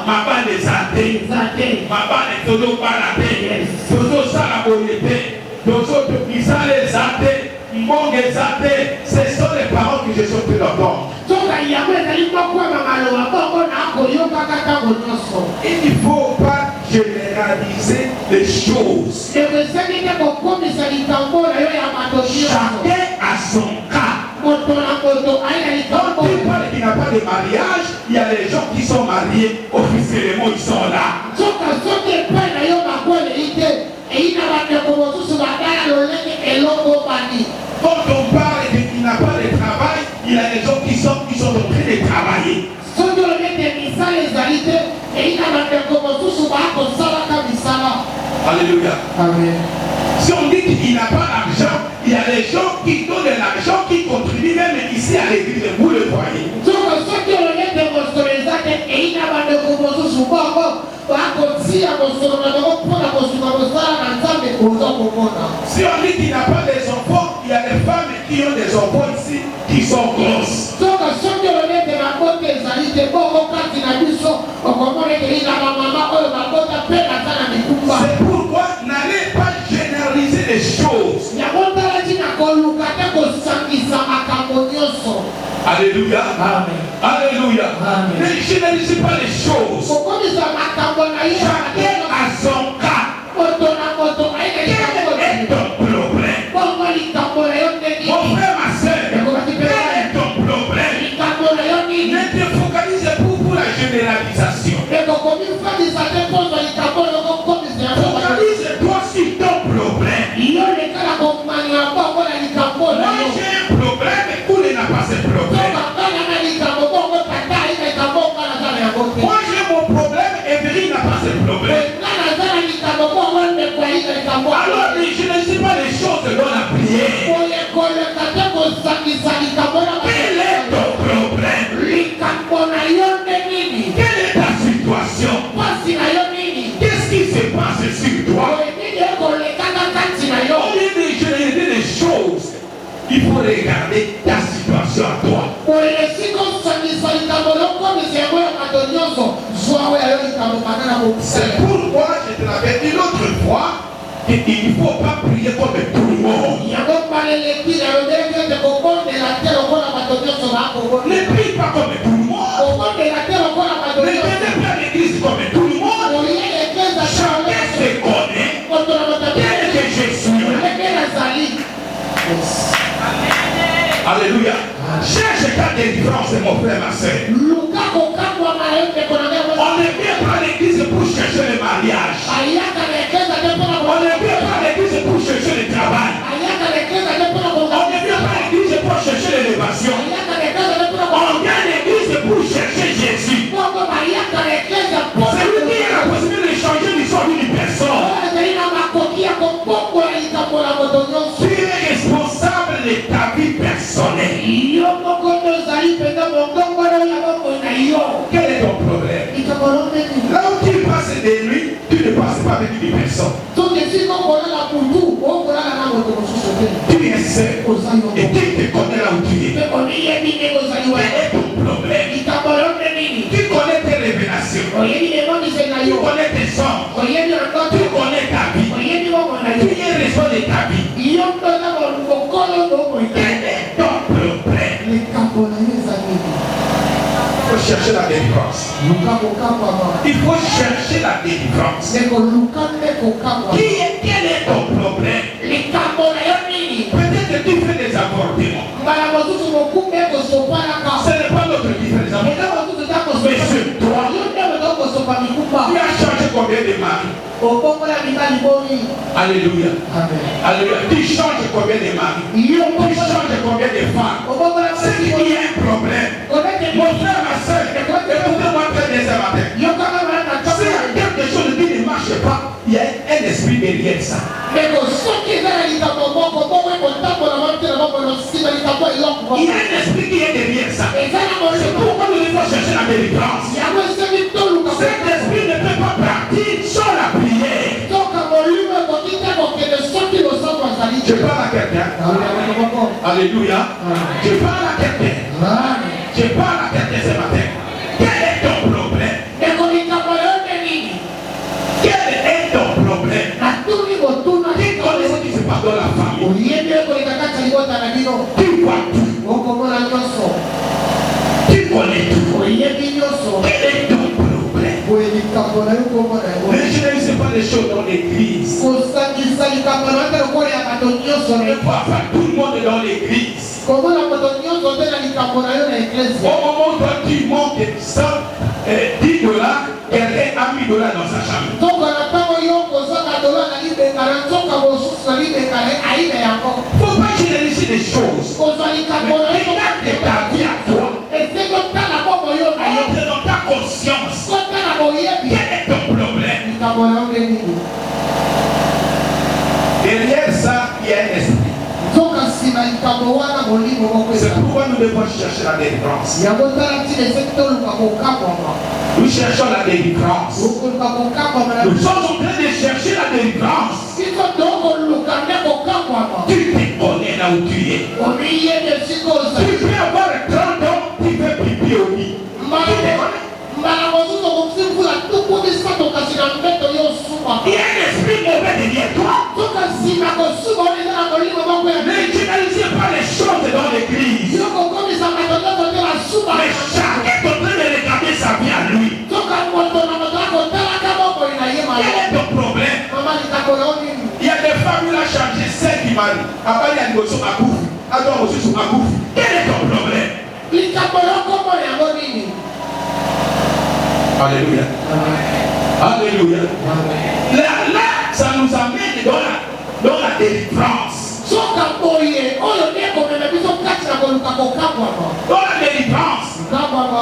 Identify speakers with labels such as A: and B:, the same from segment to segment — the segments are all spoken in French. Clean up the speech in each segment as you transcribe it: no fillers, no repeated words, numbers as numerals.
A: Maba les athées. Maba les todo balaté. Todo salaboyété. Todo topisa les athées. Mbonge les athées. Ce sont les paroles que je suis en train d'entendre. Il ne faut pas généraliser les choses. Chacun a son cas. Quand tu parles qu'il n'y a pas de mariage, il y a les gens qui sont mariés, officiellement ils sont là. Quand on parle qu'il n'a pas de travail, il y a des gens qui sont en train de travailler. Alléluia.
B: Amen.
A: Si on dit qu'il n'a pas d'argent, il y a des gens qui donnent de l'argent, qui contribuent même ici à l'église, vous le voyez. Si on dit qu'il n'a pas des enfants, il y a des femmes qui ont des enfants ici qui sont grosses. C'est pourquoi n'allez pas généraliser les choses. Alléluia.
B: Amen.
A: Alléluia.
B: Amen.
A: Ne généralisez pas les choses. Chacun a son cas. Quel est ton problème? Mon frère, ma soeur, quel est ton problème? Ne te focalise pas pour la généralisation. Focalise-toi sur ton problème. Moi j'ai un problème et où il n'a pas ce problème. Moi j'ai mon problème et Véry n'a pas ce problème. Alors ne généralise pas les choses selon la prière. Quel est ton problème? Quelle est ta situation? Qu'est-ce qui se passe sur toi? Au lieu de généraliser les choses, il faut regarder ta situation à toi. C'est pourquoi je te l'avais dit l'autre fois qu'il ne faut pas prier comme tout le monde. Ne prie pas comme tout le monde. Ne venez pas à l'église comme tout le monde. Chacun se connaît. Tel que je suis. Alléluia. Cherche ta délivrance, mon frère, ma soeur. On ne vient pas à l'église pour chercher le mariage. On ne vient pas à l'église pour chercher le travail. On ne vient pas à l'église pour chercher l'élévation. On vient à l'église pour chercher Jésus. C'est lui qui a la possibilité de changer l'histoire d'une personne. Tu es responsable de ta vie personnelle. Quel est ton problème? Là où tu passes des nuits, tu ne passes pas avec une personne. Tu es seul et tu te connais là où tu es. Quel est ton problème? Tu connais tes révélations. Tu connais tes songes. Tu connais ta vie. Tu es responsable de ta vie. Quel est ton problème? Il faut chercher la délivrance. Il faut chercher la délivrance. Quel est ton problème? Peut-être que tu fais des avortements. Ce n'est pas l'autre qui fait des avortements. Mais c'est toi. Tu as changé combien de maris? Alléluia. Alléluia. Tu changes combien de maris? Tu changes combien de femmes? C'est qu'il y a un problème. Mon frère, ma soeur, écoutez-moi très bien ce matin. S'il y a quelque chose qui ne marche pas, il y a un esprit derrière ça. Il y a un esprit qui est derrière ça. C'est pourquoi nous devons chercher la délivrance. Cet esprit ne peut pas partir sans la prière. Je parle à quelqu'un. Alléluia. Je parle à quelqu'un. Je parle à quelqu'un ce matin. Quel est ton problème? Quel est ton problème? Qui connaît ce qui se passe dans la famille? Tu vois tout. Tu connais tout. Quel est ton problème? Les gens ne savent pas les choses dans l'église. Ne pas faire tout le monde dans l'église. Au moment où toi tu manques 10 dollars, quelqu'un a mis $10 dans sa chambre. Faut pas généraliser les choses. Regarde ta vie à toi. Entre dans ta conscience. Quel est ton problème? Derrière ça, il y a un esprit. C'est pourquoi nous devons chercher la délivrance. Nous cherchons la délivrance. Nous sommes en train de chercher la délivrance. Tu te connais là où tu es. Tu peux avoir 30 ans, tu peux pipi au lit. Il y a un esprit mauvais derrière toi. N'utilisez pas les choses dans l'église. Mais chacun est en train de regarder sa vie à lui. Quel est ton problème? Il y a des femmes qui ont changé 5 maris. Après, il y a une notion à bouffe. Alors, aussi sur ma bouffe. Quel est ton problème? Alléluia. Alléluia. Là, ça nous amène dans la délivrance. Dans la délivrance,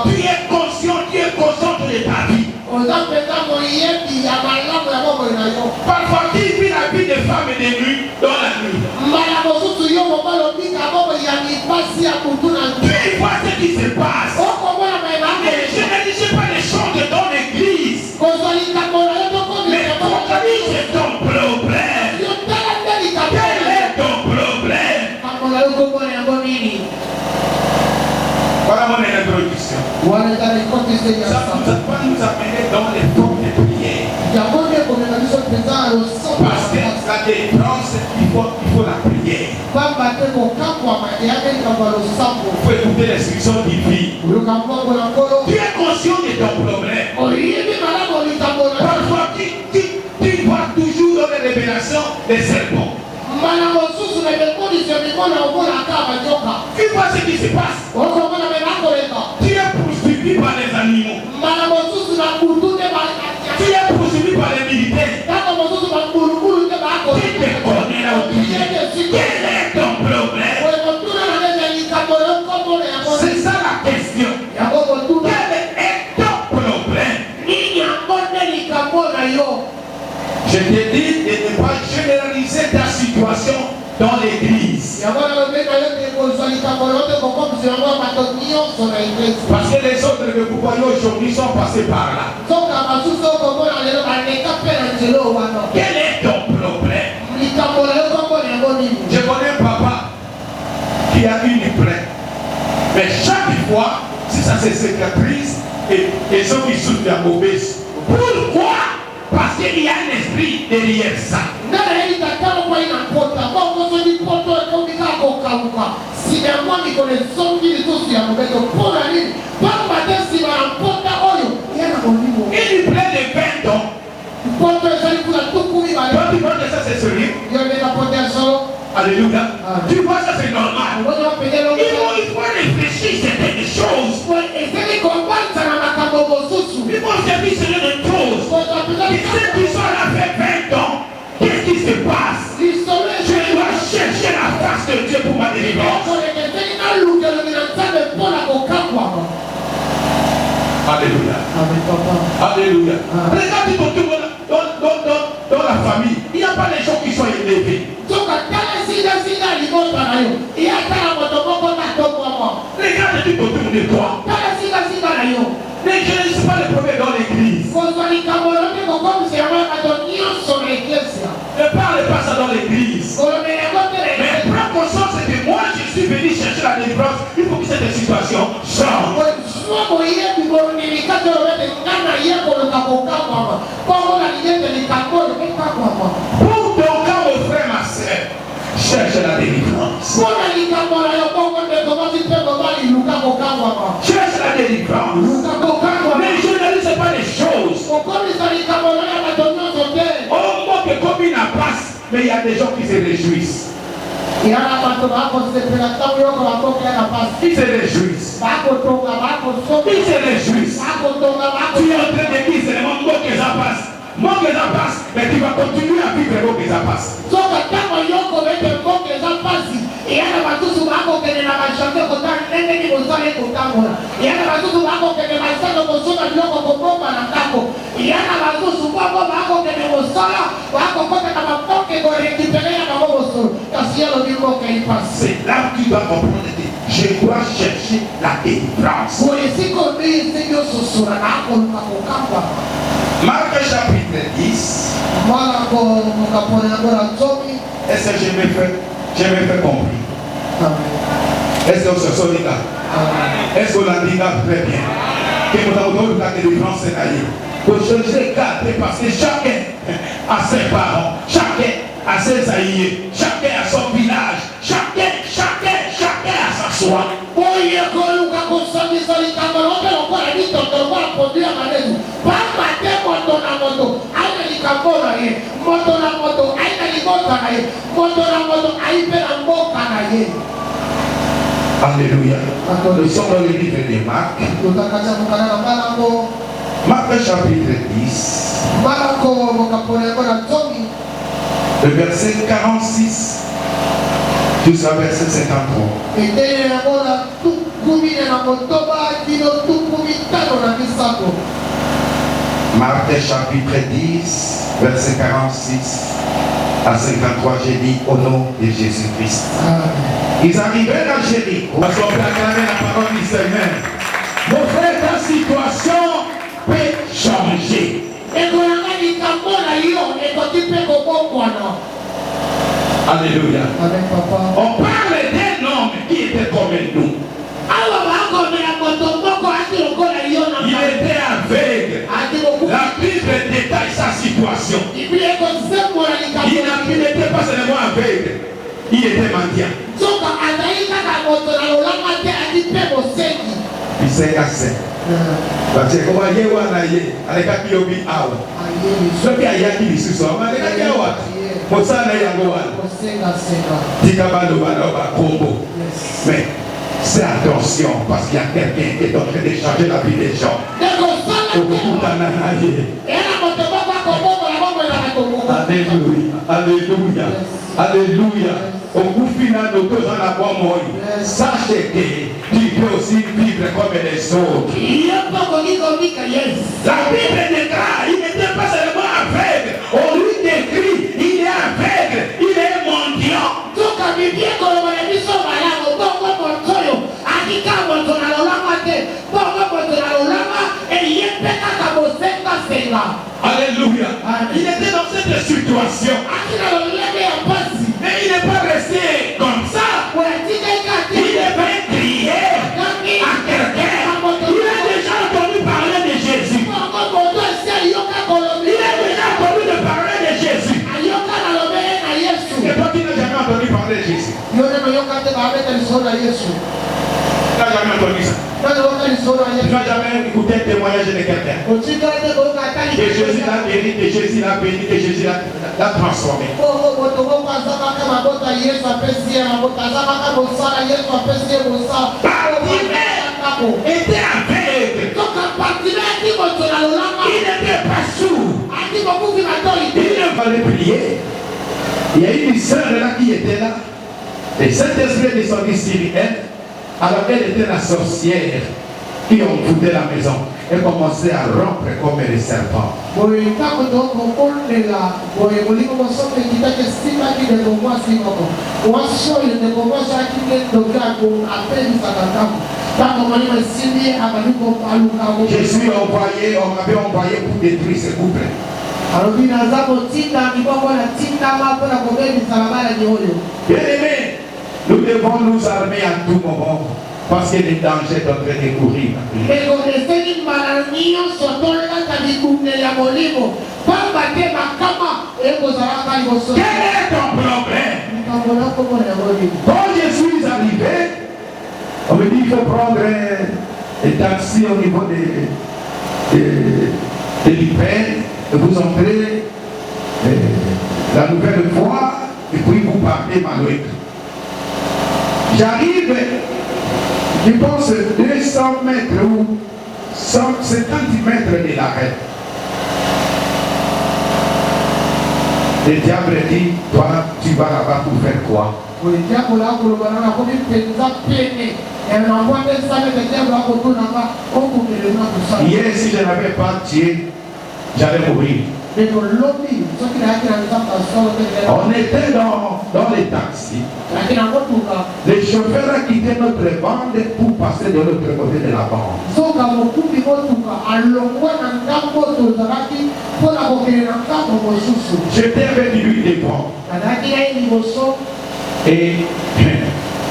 A: tu es conscient de ta vie. Parfois, tu vis la vie des femmes et des nuits dans la nuit. Tu vois ce qui se passe. Ne généralisez pas les choses dans l'église. Mais focalise ton problème. Quel est ton problème? Voilà mon introduction. Ça va nous amener dans les formes de prière. Parce que la délivrance, il faut la prière. Il faut écouter l'instruction divine. Tu es conscient de ton problème. Parfois, tu vois toujours dans les révélations des serpents. Tu vois ce qui se passe. Tu es poursuivi par les animaux. Tu es poursuivi par les militaires. Tu te connais là où tu es. Quel est ton problème? C'est ça la question. Quel est ton problème? Je te dis de ne pas généraliser ta situation dans l'église. Parce que les autres que vous voyez aujourd'hui sont passés par là. Quel est ton problème? Je connais un papa qui a une plaie. Mais chaque fois, si ça se cicatrise et ceux qui souffrent de la mauvaise. Pourquoi? Parce qu'il y a un esprit derrière ça. Une plaie de 20 ans. Toi, tu vois que ça c'est sérieux? Alléluia. Tu vois ça c'est normal. Il faut réfléchir certaines choses. Il faut servir sur une chose. Et ceux qui sont là fait 20 ans, qu'est-ce qui se passe? Je dois chercher la face de Dieu pour ma délivrance. Alléluia. Alléluia. Regarde tout dans la famille. Il n'y a pas les gens qui sont élevés. Regarde tout autour de toi. Les gens ne sont pas les premiers dans l'église. Ne parle pas ça dans l'église. Mais prends conscience que moi je suis venu chercher la délivrance. Il faut que cette situation change. délivrance. Mais je ne sais pas les choses. Oh, moi que comme il n'a pas, mais il y a des gens qui se réjouissent. Ils se réjouissent. Ils se réjouissent. Tu es en train de dire seulement moi que ça passe. Moi que ça passe, mais tu vas continuer à vivre moi que ça passe. C'est là que tu dois comprendre. Je dois chercher la délivrance. Marc chapitre 10. Est-ce que je me fais compris? Est-ce que vous se souvenez là? Est-ce que vous l'avez dit très bien? Que nous avons donné la délivrance est allée. Pour changer garder parce que chacun a ses parents, chacun a ses aïeux, chacun a son village, chacun a sa soie. Alléluia. Nous sommes dans le livre de Marc. Marc chapitre 10. Le verset 46 jusqu'à verset 53. Marc chapitre 10, verset 46 à 53, j'ai dit au nom de Jésus-Christ. Ils arrivèrent à Jéricho. On va acclamer la parole du Seigneur. Mon frère, ta situation peut changer. Alléluia. On parle d'un homme qui était comme nous. Il était aveugle. La Bible détaille sa situation. Il n'était pas seulement aveugle, il était mendiant. Il s'est cassé. Parce que comment il y a avec un kilobi awa. Ce qui a yaki lisusu, avec un yawa. Mosana yangoa. Tikabalo balo kombo. Mais c'est attention parce qu'il y a quelqu'un qui est en train de changer la vie des gens. Alléluia, alléluia, alléluia. Au bout final, nous tous en avons mort. Sachez que tu peux aussi vivre comme les autres. La Bible déclare, il n'était pas seulement aveugle. On lui décrit, il est aveugle, il est mendiant. Alléluia. Il était dans cette situation. Mais il n'est pas resté comme ça. Il est venu crier à quelqu'un. Il a déjà entendu parler de Jésus. Il a déjà entendu parler de Jésus. Et toi qui n'as jamais entendu parler de Jésus. Tu n'as jamais entendu ça. Tu n'as jamais écouté un témoignage de quelqu'un. Que Jésus l'a guéri, que Jésus l'a béni, que Jésus l'a transformé. Bartimée était aveugle. Il n'était pas sourd. Il ne fallait prier. Il y a une sœur là qui était là. Et cet esprit descendit sur elle. Alors elle était la sorcière qui envoûtait la maison. Elle commençait à rompre comme les serpents. Je suis envoyé, on m'avait envoyé pour détruire ce couple. Bien aimé, nous devons nous armer à tout moment parce que les dangers sont en train de courir. Quel est ton problème? Quand je suis arrivé, on me dit qu'il faut prendre
B: les taxis au niveau de l'hyper, vous entrez la nouvelle voie et puis vous partez Malouette. J'arrive, je pense 200 mètres ou 150 mètres de l'arrêt. Le diable dit, toi, tu vas là-bas pour faire quoi? Hier, si je n'avais pas tué, j'allais mourir. On était dans les taxis. Les chauffeurs a quitté notre bande pour passer de l'autre côté de la bande. J'étais avec lui devant. Et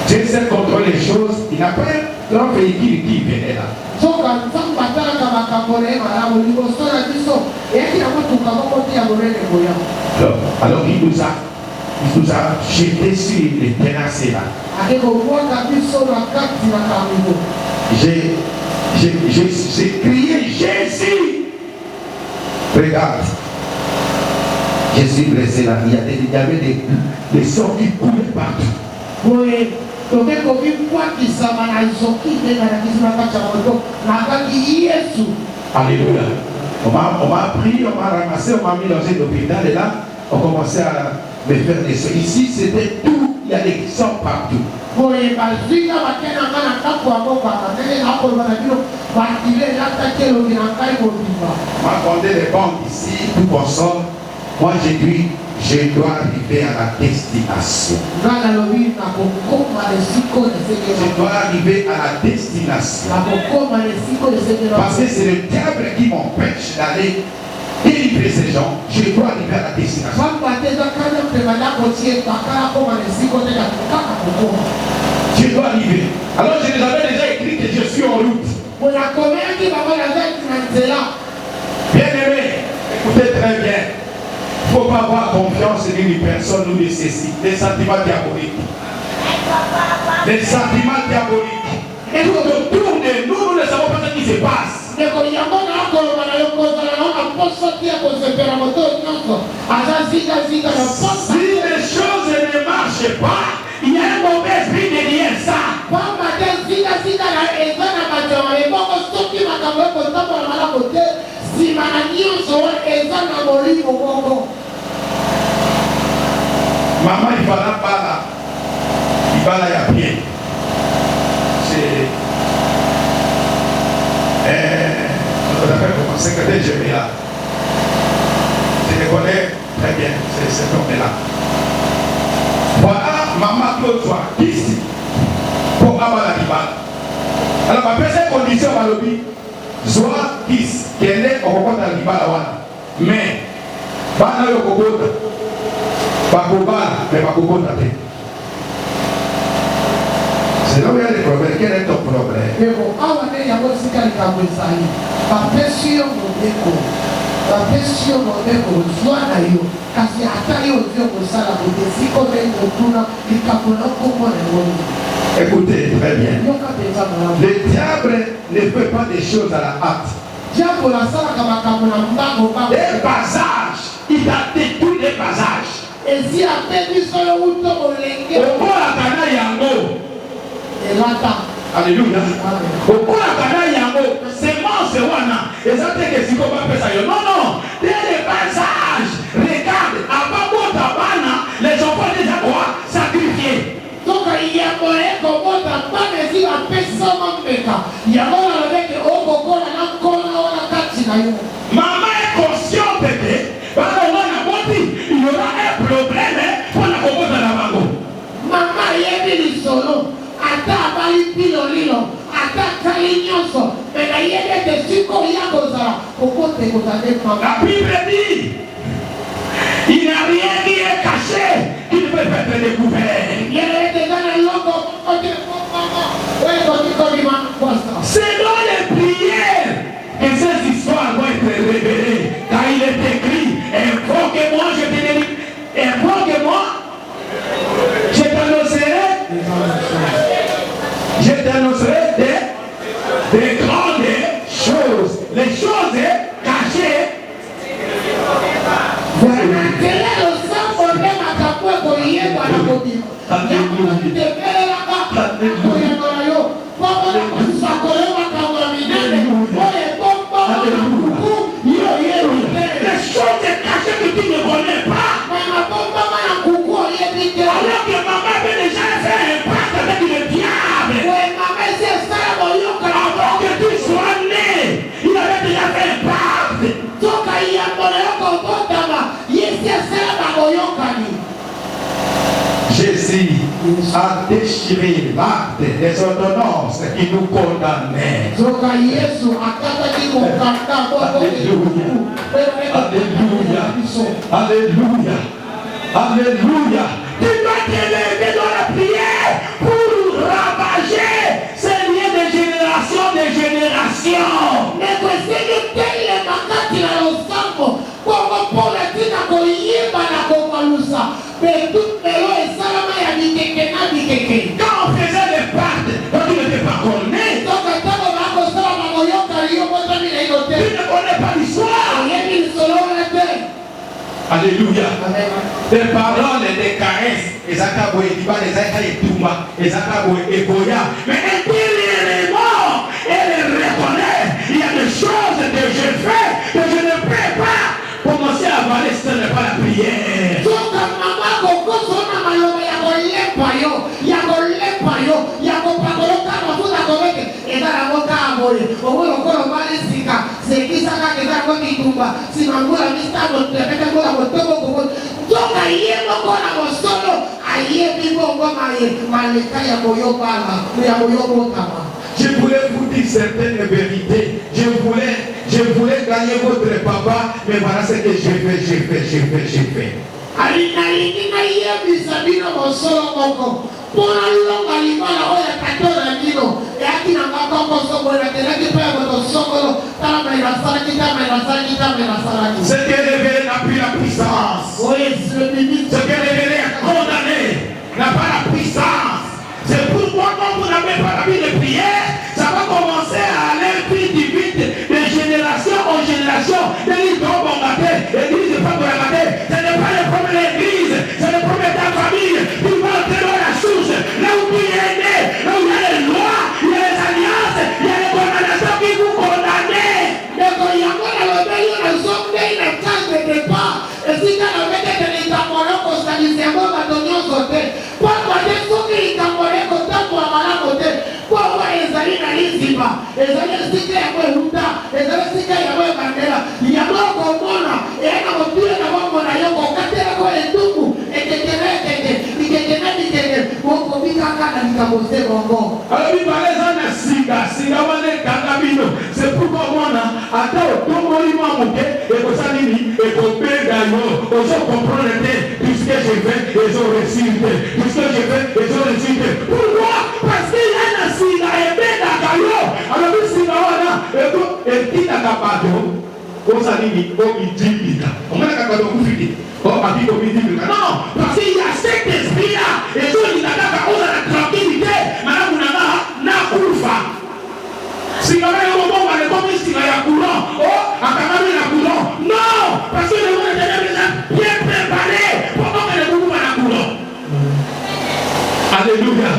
B: j'essaie de contrôler les choses. Il n'a pas un véhicule qui venait là. Alors il nous a jeté sur les terrasses là. J'ai crié Jésus. Regarde. Je suis blessé là. Il y avait des sons qui coulaient partout. Alléluia. On m'a pris, on m'a ramassé, on m'a mis dans un hôpital et là, on commençait à me faire des sons. Ici, c'était tout, il y a des sons partout. On m'a demandé les banques ici, tout qu'on sort. Moi, j'ai dit, je dois arriver à la destination. Je dois arriver à la destination. Parce que c'est le diable qui m'empêche d'aller délivrer ces gens. Je dois arriver à la destination. Je dois arriver. Alors je les avais déjà écrit que je suis en route. Bien aimé, écoutez très bien. Il ne faut pas avoir confiance en une personne ou des sentiments diaboliques. Les sentiments diaboliques. Et tout autour de nous, nous ne savons pas ce qui se passe. Si les choses ne marchent pas, il y a un mauvais esprit derrière ça. Maman, il va là-bas, il va là, il y a bien. Mon secrétaire général. Je le connais très bien, c'est cet homme-là. Voilà, maman Claude soit ici pour avoir la libale. Alors, ma première condition, ma lobby, soit ici, qu'elle est au compte de la libale. Mais, pas dans le cocotte, pas cocotte, mais pas cocotte. C'est là où il y a des problèmes. Quel est ton problème? Écoutez très bien. Le diable ne fait pas des choses à la hâte. Des passages. Il a détruit des passages. Alléluia. Non, non. Dès les passages, regarde, avant Botabana, les enfants déjà quoi? Sacrifiés. Donc il y a moyen que Botabana est la personne en pécat. Il y a moyen avec maman est consciente que il y aura un problème pour la cocotte de la bango. Maman est venue solo. Ata bali pilo lilo, ata kali nyonso, mais la yede de siko ya kozala, kokote kozade mama. La Bible dit, il n'y a rien qui est caché, qui ne peut pas être découvert. Il y a des dans le logo, c'est dans les prières que ces histoires vont être révélées, car il est écrit, invoque-moi, je te délivre, invoque-moi, je t'annoncerai. Je t'annoncerai des
A: Les choses cachées que tu ne connais pas. Alors que maman avait déjà fait un pacte avec le diable. Avant que tu sois né, il avait déjà fait un pacte.
B: Jésus a déchiré l'acte des ordonnances qui nous condamnaient. Alléluia. Alléluia. Alléluia.
A: Tu dois te lever dans la prière pour ravager ces liens de génération de génération. Quand on faisait des pactes, quand tu ne t'es pas connu, tu ne connais pas l'histoire.
B: Alléluia. Des paroles, des caresses, les acaboués, les acaboués, les acaboués, et Goya.
A: Mais intérieurement, elle reconnaît, il y a des choses que je fais que je ne peux pas commencer à avaler si ce n'est pas la prière.
B: Je voulais vous dire certaines vérités. Je voulais gagner votre papa, mais voilà ce que j'ai fait.
A: Ce qui est révélé n'a plus la puissance. Ce qui est révélé est condamné n'a pas la puissance. C'est pourquoi quand vous n'avez pas la vie de prière, ça va commencer à aller vite, de génération en génération. L'église doit bombarder, l'église ne pas bombarder. Ce n'est pas le problème de l'église, c'est le problème de ta famille. Tu vas entrer dans la source, là où tu es né, là où il y a les lois, il y a les alliances, il y a les condamnations qui vous condamnent.
B: C'est pourquoi moi, attends, tout le monde et pour ça, et pour comprendre tout ce que je fais, ils ont reçu. Tout ce que je fais, ils ont reçu.
A: Pourquoi? Parce qu'il y a un signe et bien d'accord.
B: Alors, le signe, et qui n'a pas de on s'aligne, on dit, on n'a pas de non,
A: parce qu'il y a cet esprit-là, et ceux qui n'attaquent pas la tranquillité, madame Mounama, n'a pas. Si on a un moment où on est comme ici, il y a courant, à Kamami, il y a courant. Non, parce que le monde est déjà bien préparé pour qu'on ait le mouvement à courant.
B: Alléluia.